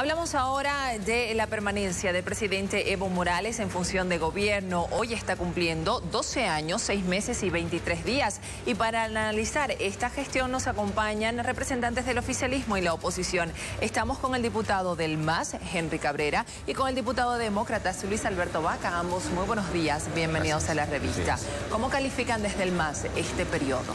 Hablamos ahora de la permanencia del presidente Evo Morales en función de gobierno. Hoy está cumpliendo 12 años, 6 meses y 23 días. Y para analizar esta gestión nos acompañan representantes del oficialismo y la oposición. Estamos con el diputado del MAS, Henry Cabrera, y con el diputado demócrata, Luis Alberto Vaca. Ambos muy buenos días, bienvenidos a la revista. ¿Cómo califican desde el MAS este periodo?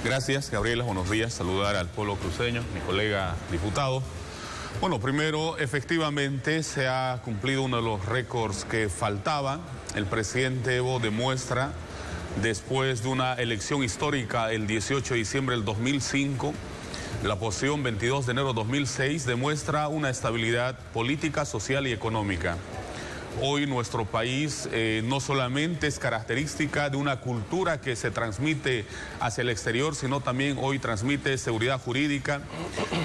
Gracias, Gabriela, buenos días. Saludar al pueblo cruceño, mi colega diputado. Bueno, primero, efectivamente se ha cumplido uno de los récords que faltaban. El presidente Evo demuestra, después de una elección histórica el 18 de diciembre del 2005, la posición 22 de enero de 2006, demuestra una estabilidad política, social y económica. Hoy nuestro país no solamente es característica de una cultura que se transmite hacia el exterior, sino también hoy transmite seguridad jurídica.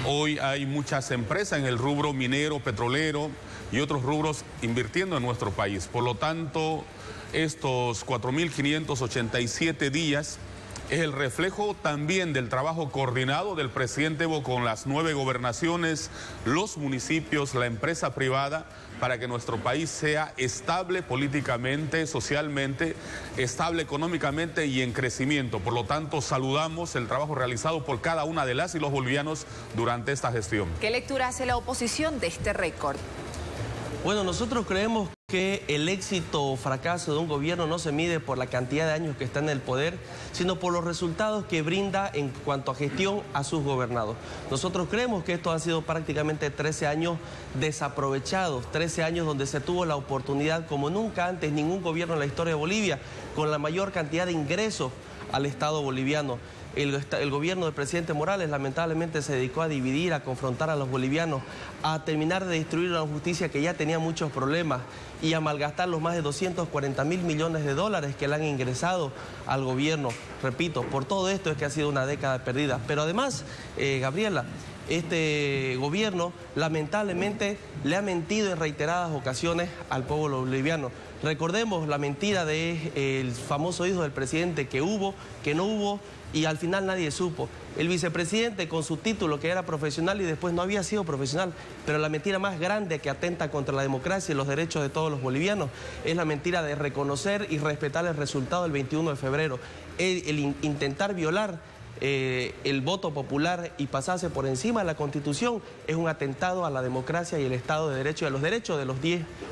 Hoy hay muchas empresas en el rubro minero, petrolero y otros rubros invirtiendo en nuestro país. Por lo tanto, estos 4.587 días es el reflejo también del trabajo coordinado del presidente Evo con las 9 gobernaciones, los municipios, la empresa privada, para que nuestro país sea estable políticamente, socialmente, estable económicamente y en crecimiento. Por lo tanto, saludamos el trabajo realizado por cada una de las y los bolivianos durante esta gestión. ¿Qué lectura hace la oposición de este récord? Bueno, nosotros creemos que el éxito o fracaso de un gobierno no se mide por la cantidad de años que está en el poder, sino por los resultados que brinda en cuanto a gestión a sus gobernados. Nosotros creemos que estos han sido prácticamente 13 años desaprovechados, 13 años donde se tuvo la oportunidad, como nunca antes ningún gobierno en la historia de Bolivia, con la mayor cantidad de ingresos al Estado boliviano. El gobierno del presidente Morales lamentablemente se dedicó a dividir, a confrontar a los bolivianos, a terminar de destruir una justicia que ya tenía muchos problemas y a malgastar los más de 240.000 millones de dólares que le han ingresado al gobierno. Repito, por todo esto es que ha sido una década perdida. Pero además, Gabriela, este gobierno lamentablemente le ha mentido en reiteradas ocasiones al pueblo boliviano. Recordemos la mentira del famoso hijo del presidente que hubo, que no hubo y al final nadie supo. El vicepresidente con su título que era profesional y después no había sido profesional, pero la mentira más grande que atenta contra la democracia y los derechos de todos los bolivianos es la mentira de reconocer y respetar el resultado del 21 de febrero. El intentar violar el voto popular y pasarse por encima de la Constitución es un atentado a la democracia y el Estado de Derecho y a los derechos de los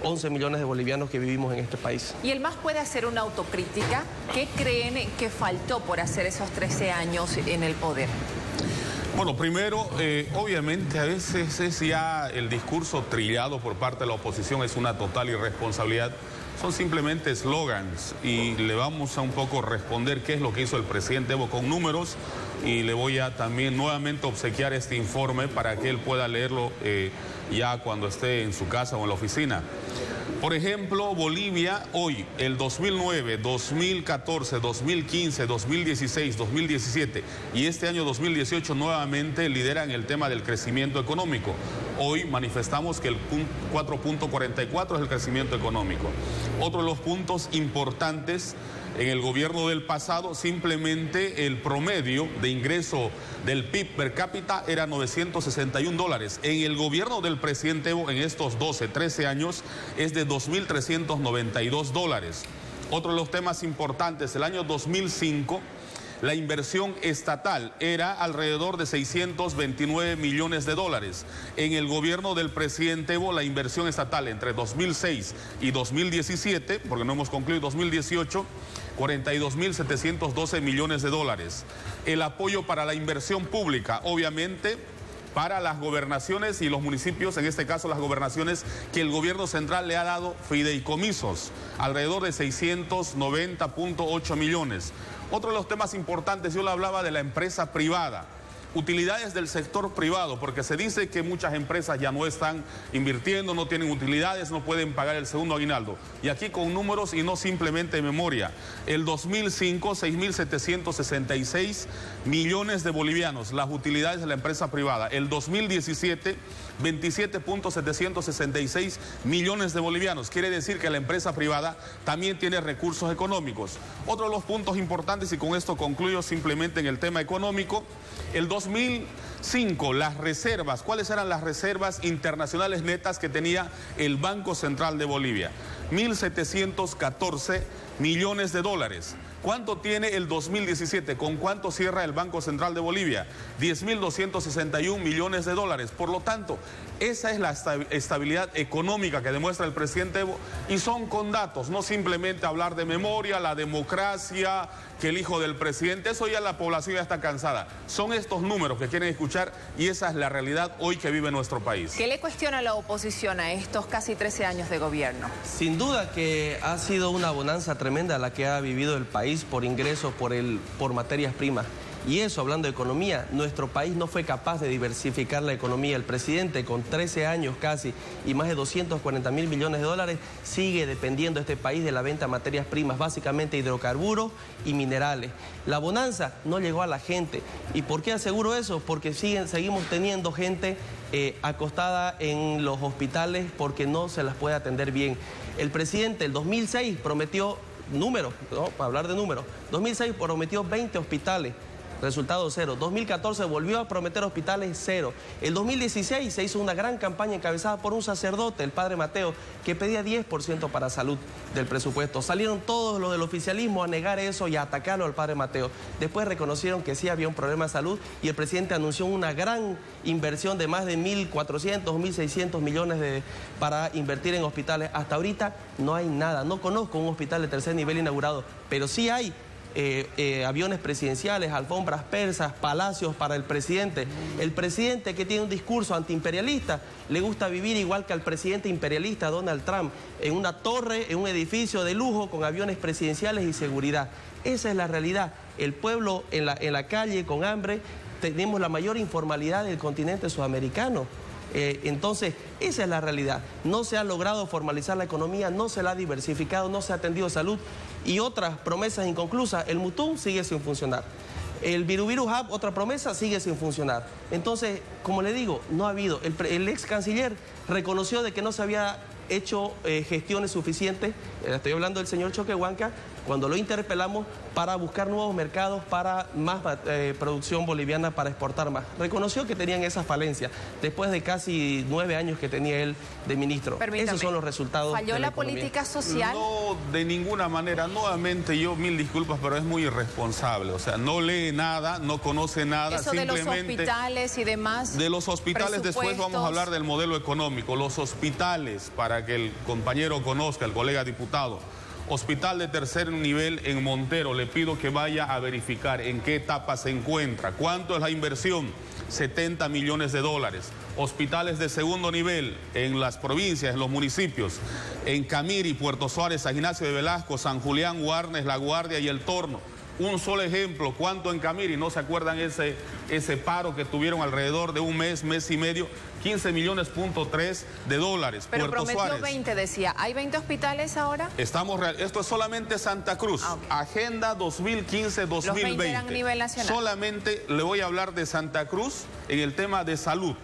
11 millones de bolivianos que vivimos en este país. ¿Y el MAS puede hacer una autocrítica? ¿Qué creen que faltó por hacer esos 13 años en el poder? Bueno, primero, obviamente a veces es ya el discurso trillado por parte de la oposición es una total irresponsabilidad. Son simplemente eslogans y le vamos a un poco responder qué es lo que hizo el presidente Evo con números y le voy a también nuevamente obsequiar este informe para que él pueda leerlo ya cuando esté en su casa o en la oficina. Por ejemplo, Bolivia hoy, el 2009, 2014, 2015, 2016, 2017 y este año 2018 nuevamente lideran el tema del crecimiento económico. Hoy manifestamos que el 4.44 es el crecimiento económico. Otro de los puntos importantes en el gobierno del pasado, simplemente el promedio de ingreso del PIB per cápita era $961. En el gobierno del presidente Evo, en estos 12, 13 años, es de $2.392. Otro de los temas importantes, el año 2005, la inversión estatal era alrededor de $629 millones. En el gobierno del presidente Evo, la inversión estatal entre 2006 y 2017, porque no hemos concluido 2018, $42.712 millones. El apoyo para la inversión pública, obviamente, para las gobernaciones y los municipios, en este caso las gobernaciones que el gobierno central le ha dado fideicomisos, alrededor de 690.8 millones. Otro de los temas importantes, yo le hablaba de la empresa privada. Utilidades del sector privado, porque se dice que muchas empresas ya no están invirtiendo, no tienen utilidades, no pueden pagar el segundo aguinaldo. Y aquí con números y no simplemente de memoria. El 2005, 6.766 millones de bolivianos, las utilidades de la empresa privada. El 2017, 27.766 millones de bolivianos. Quiere decir que la empresa privada también tiene recursos económicos. Otro de los puntos importantes, y con esto concluyo simplemente en el tema económico, el 2005, las reservas, ¿cuáles eran las reservas internacionales netas que tenía el Banco Central de Bolivia? 1.714 millones de dólares. ¿Cuánto tiene el 2017? ¿Con cuánto cierra el Banco Central de Bolivia? 10.261 millones de dólares. Por lo tanto, esa es la estabilidad económica que demuestra el presidente Evo, y son con datos, no simplemente hablar de memoria, la democracia, que el hijo del presidente, eso ya la población ya está cansada. Son estos números que quieren escuchar, y esa es la realidad hoy que vive nuestro país. ¿Qué le cuestiona la oposición a estos casi 13 años de gobierno? Sin duda que ha sido una bonanza tremenda la que ha vivido el país por ingresos, por materias primas. Y eso, hablando de economía, nuestro país no fue capaz de diversificar la economía. El presidente, con 13 años casi y más de 240.000 millones de dólares, sigue dependiendo este país de la venta de materias primas, básicamente hidrocarburos y minerales. La bonanza no llegó a la gente. ¿Y por qué aseguro eso? Porque seguimos teniendo gente acostada en los hospitales porque no se las puede atender bien. El presidente, el 2006, prometió números, ¿no? Para hablar de números, 2006 prometió 20 hospitales. Resultado cero. 2014 volvió a prometer hospitales, cero. El 2016 se hizo una gran campaña encabezada por un sacerdote, el padre Mateo, que pedía 10% para salud del presupuesto. Salieron todos los del oficialismo a negar eso y a atacarlo al padre Mateo. Después reconocieron que sí había un problema de salud y el presidente anunció una gran inversión de más de 1.400, 1.600 millones para invertir en hospitales. Hasta ahorita no hay nada. No conozco un hospital de tercer nivel inaugurado, pero sí hay aviones presidenciales, alfombras persas, palacios para el presidente. El presidente, que tiene un discurso antiimperialista, le gusta vivir igual que al presidente imperialista Donald Trump, en una torre, en un edificio de lujo con aviones presidenciales y seguridad. Esa es la realidad. El pueblo en la calle con hambre, tenemos la mayor informalidad del continente sudamericano. Entonces, esa es la realidad. No se ha logrado formalizar la economía, no se la ha diversificado, no se ha atendido salud y otras promesas inconclusas. El Mutum sigue sin funcionar. El Virubiru Hub, otra promesa, sigue sin funcionar. Entonces, como le digo, no ha habido. El ex canciller reconoció de que no se había hecho gestiones suficientes, estoy hablando del señor Choquehuanca, cuando lo interpelamos para buscar nuevos mercados, para más producción boliviana, para exportar más. Reconoció que tenían esas falencias, después de casi 9 años que tenía él de ministro. Permítame. Esos son los resultados. ¿Falló de la política social? No, de ninguna manera. Nuevamente, yo mil disculpas, pero es muy irresponsable. O sea, no lee nada, no conoce nada. Eso simplemente de los hospitales y demás. De los hospitales después vamos a hablar del modelo económico. Los hospitales, para que el compañero conozca, el colega diputado. Hospital de tercer nivel en Montero, le pido que vaya a verificar en qué etapa se encuentra, cuánto es la inversión, 70 millones de dólares. Hospitales de segundo nivel en las provincias, en los municipios, en Camiri, Puerto Suárez, San Ignacio de Velasco, San Julián, Guarnes, La Guardia y El Torno. Un solo ejemplo, ¿cuánto en Camiri? ¿No se acuerdan ese paro que tuvieron alrededor de un mes, mes y medio? 15 millones de dólares. Pero Puerto prometió Suárez. 20, decía. ¿Hay 20 hospitales ahora? Esto es solamente Santa Cruz. Okay. Agenda 2015-2020. Los 20 eran a nivel nacional. Solamente le voy a hablar de Santa Cruz en el tema de salud.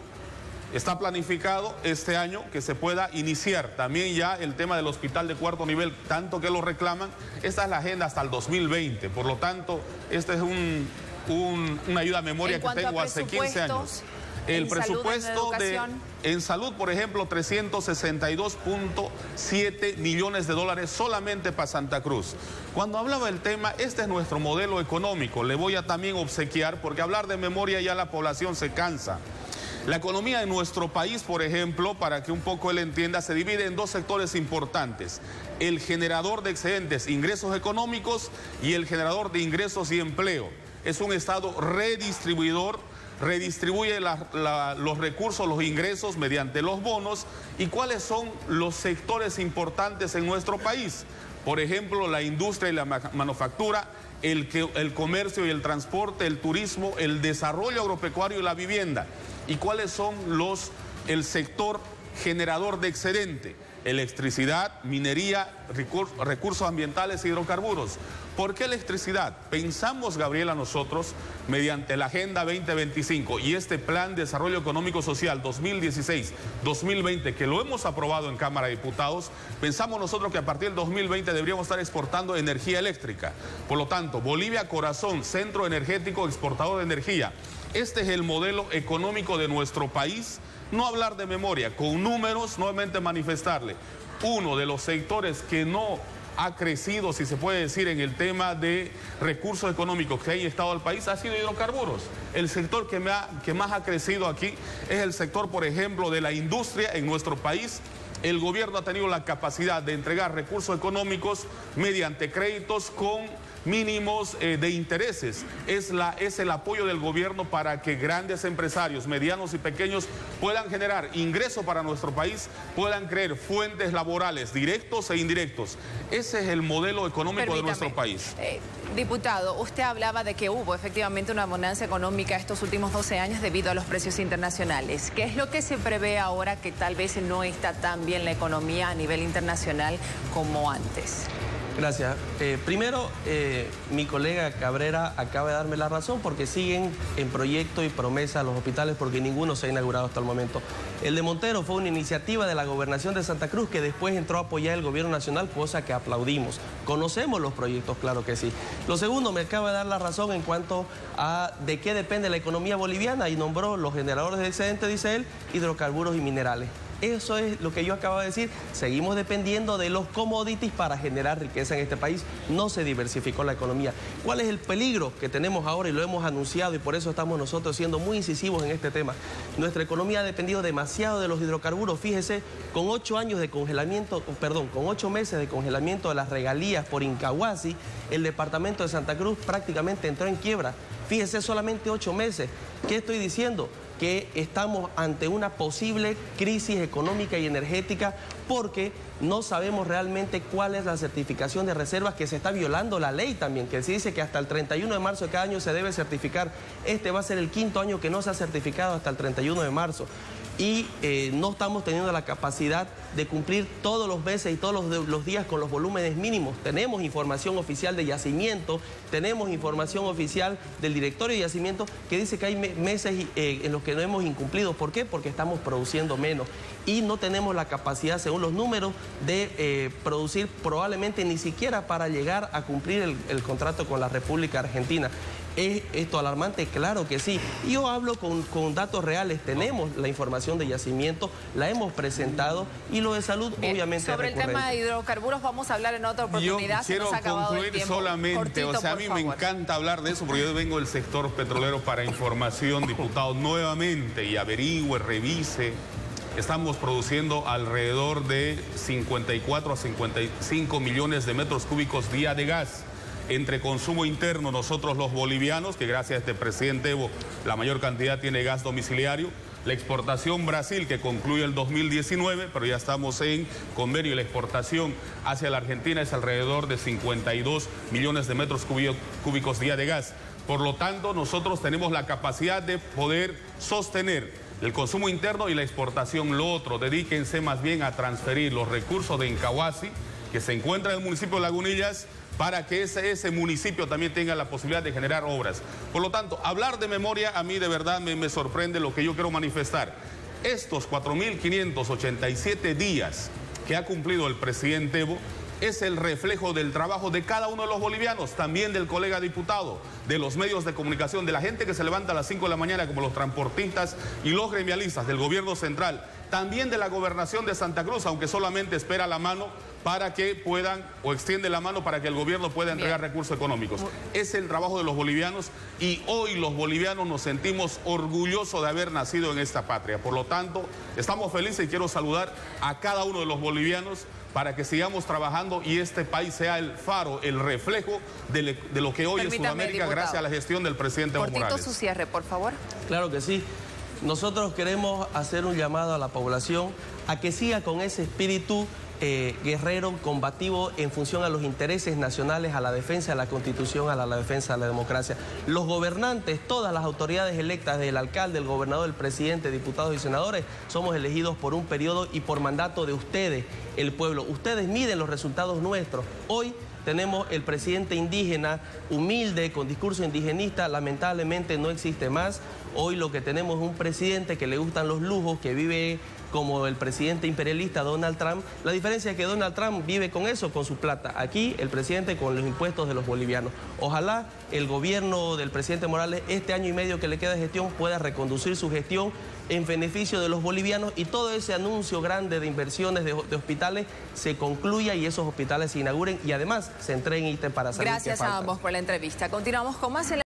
Está planificado este año que se pueda iniciar también ya el tema del hospital de cuarto nivel, tanto que lo reclaman. Esta es la agenda hasta el 2020. Por lo tanto, esta es una ayuda a memoria que tengo hace 15 años. El presupuesto en salud, por ejemplo, 362.7 millones de dólares solamente para Santa Cruz. Cuando hablaba del tema, este es nuestro modelo económico. Le voy a también obsequiar, porque hablar de memoria ya la población se cansa. La economía de nuestro país, por ejemplo, para que un poco él entienda, se divide en dos sectores importantes. El generador de excedentes, ingresos económicos, y el generador de ingresos y empleo. Es un Estado redistribuidor, redistribuye los recursos, los ingresos mediante los bonos. ¿Y cuáles son los sectores importantes en nuestro país? Por ejemplo, la industria y la manufactura, el comercio y el transporte, el turismo, el desarrollo agropecuario y la vivienda. ¿Y cuáles son el sector generador de excedente? electricidad, minería, recursos ambientales e hidrocarburos. ¿Por qué electricidad? Pensamos, Gabriela, nosotros, mediante la Agenda 2025 y este Plan de Desarrollo Económico Social 2016-2020, que lo hemos aprobado en Cámara de Diputados, pensamos nosotros que a partir del 2020 deberíamos estar exportando energía eléctrica. Por lo tanto, Bolivia, corazón, centro energético, exportador de energía. Este es el modelo económico de nuestro país. No hablar de memoria, con números, nuevamente manifestarle. Uno de los sectores que no ha crecido, si se puede decir, en el tema de recursos económicos que ha estado al país ha sido hidrocarburos. El sector que más ha crecido aquí es el sector, por ejemplo, de la industria en nuestro país. El gobierno ha tenido la capacidad de entregar recursos económicos mediante créditos con mínimos de intereses. Es el apoyo del gobierno para que grandes empresarios, medianos y pequeños puedan generar ingresos para nuestro país, puedan crear fuentes laborales directos e indirectos. Ese es el modelo económico de nuestro país. Diputado, usted hablaba de que hubo efectivamente una bonanza económica estos últimos 12 años debido a los precios internacionales. ¿Qué es lo que se prevé ahora que tal vez no está tan bien la economía a nivel internacional como antes? Gracias. Primero, mi colega Cabrera acaba de darme la razón porque siguen en proyecto y promesa los hospitales porque ninguno se ha inaugurado hasta el momento. El de Montero fue una iniciativa de la Gobernación de Santa Cruz que después entró a apoyar el gobierno nacional, cosa que aplaudimos. Conocemos los proyectos, claro que sí. Lo segundo, me acaba de dar la razón en cuanto a de qué depende la economía boliviana y nombró los generadores de excedente, dice él, hidrocarburos y minerales. Eso es lo que yo acabo de decir. Seguimos dependiendo de los commodities para generar riqueza en este país. No se diversificó la economía. ¿Cuál es el peligro que tenemos ahora? Y lo hemos anunciado y por eso estamos nosotros siendo muy incisivos en este tema. Nuestra economía ha dependido demasiado de los hidrocarburos. Fíjese, con 8 años de congelamiento, con 8 meses de congelamiento de las regalías por Incahuasi, el departamento de Santa Cruz prácticamente entró en quiebra. Fíjese, solamente 8 meses. ¿Qué estoy diciendo? Que estamos ante una posible crisis económica y energética porque no sabemos realmente cuál es la certificación de reservas, que se está violando la ley también, que se dice que hasta el 31 de marzo de cada año se debe certificar. Este va a ser el 5º año que no se ha certificado hasta el 31 de marzo. Y no estamos teniendo la capacidad de cumplir todos los meses y todos los días con los volúmenes mínimos. Tenemos información oficial de yacimiento, tenemos información oficial del directorio de yacimiento que dice que hay meses en los que no hemos incumplido. ¿Por qué? Porque estamos produciendo menos y no tenemos la capacidad, según los números, de producir probablemente ni siquiera para llegar a cumplir el contrato con la República Argentina. ¿Es esto alarmante? Claro que sí. Yo hablo con datos reales, tenemos la información de yacimiento, la hemos presentado y lo de salud obviamente sobre el tema de hidrocarburos vamos a hablar en otra oportunidad. Yo quiero concluir solamente, cortito, o sea, a mí me encanta hablar de eso porque yo vengo del sector petrolero para información, diputado, nuevamente y averigüe, revise. Estamos produciendo alrededor de 54 a 55 millones de metros cúbicos día de gas. Entre consumo interno, nosotros los bolivianos, que gracias a este presidente Evo, la mayor cantidad tiene gas domiciliario. La exportación Brasil, que concluye el 2019, pero ya estamos en convenio, y la exportación hacia la Argentina es alrededor de 52 millones de metros cúbicos día de gas. Por lo tanto, nosotros tenemos la capacidad de poder sostener el consumo interno y la exportación. Lo otro, dedíquense más bien a transferir los recursos de Incahuasi, que se encuentra en el municipio de Lagunillas, para que ese municipio también tenga la posibilidad de generar obras. Por lo tanto, hablar de memoria a mí de verdad me sorprende. Lo que yo quiero manifestar. Estos 4.587 días que ha cumplido el presidente Evo es el reflejo del trabajo de cada uno de los bolivianos, también del colega diputado, de los medios de comunicación, de la gente que se levanta a las 5 de la mañana, como los transportistas y los gremialistas, del gobierno central, también de la gobernación de Santa Cruz, aunque solamente espera la mano para que puedan, o extiende la mano para que el gobierno pueda entregar recursos económicos. Es el trabajo de los bolivianos y hoy los bolivianos nos sentimos orgullosos de haber nacido en esta patria. Por lo tanto, estamos felices y quiero saludar a cada uno de los bolivianos para que sigamos trabajando y este país sea el faro, el reflejo de lo que hoy es Sudamérica, diputado, gracias a la gestión del presidente Evo Morales. Cortito su cierre, por favor. Claro que sí. Nosotros queremos hacer un llamado a la población a que siga con ese espíritu guerrero, combativo, en función a los intereses nacionales, a la defensa de la Constitución, a la defensa de la democracia. Los gobernantes, todas las autoridades electas, del alcalde, el gobernador, el presidente, diputados y senadores, somos elegidos por un periodo y por mandato de ustedes, el pueblo. Ustedes miden los resultados nuestros. Hoy tenemos el presidente indígena, humilde, con discurso indigenista, lamentablemente no existe más. Hoy lo que tenemos es un presidente que le gustan los lujos, que vive como el presidente imperialista Donald Trump. La diferencia es que Donald Trump vive con eso, con su plata. Aquí el presidente con los impuestos de los bolivianos. Ojalá el gobierno del presidente Morales, este año y medio que le queda de gestión, pueda reconducir su gestión en beneficio de los bolivianos y todo ese anuncio grande de inversiones de hospitales se concluya y esos hospitales se inauguren y además se entreguen ítems para salud. Gracias a ambos por la entrevista. Continuamos con más.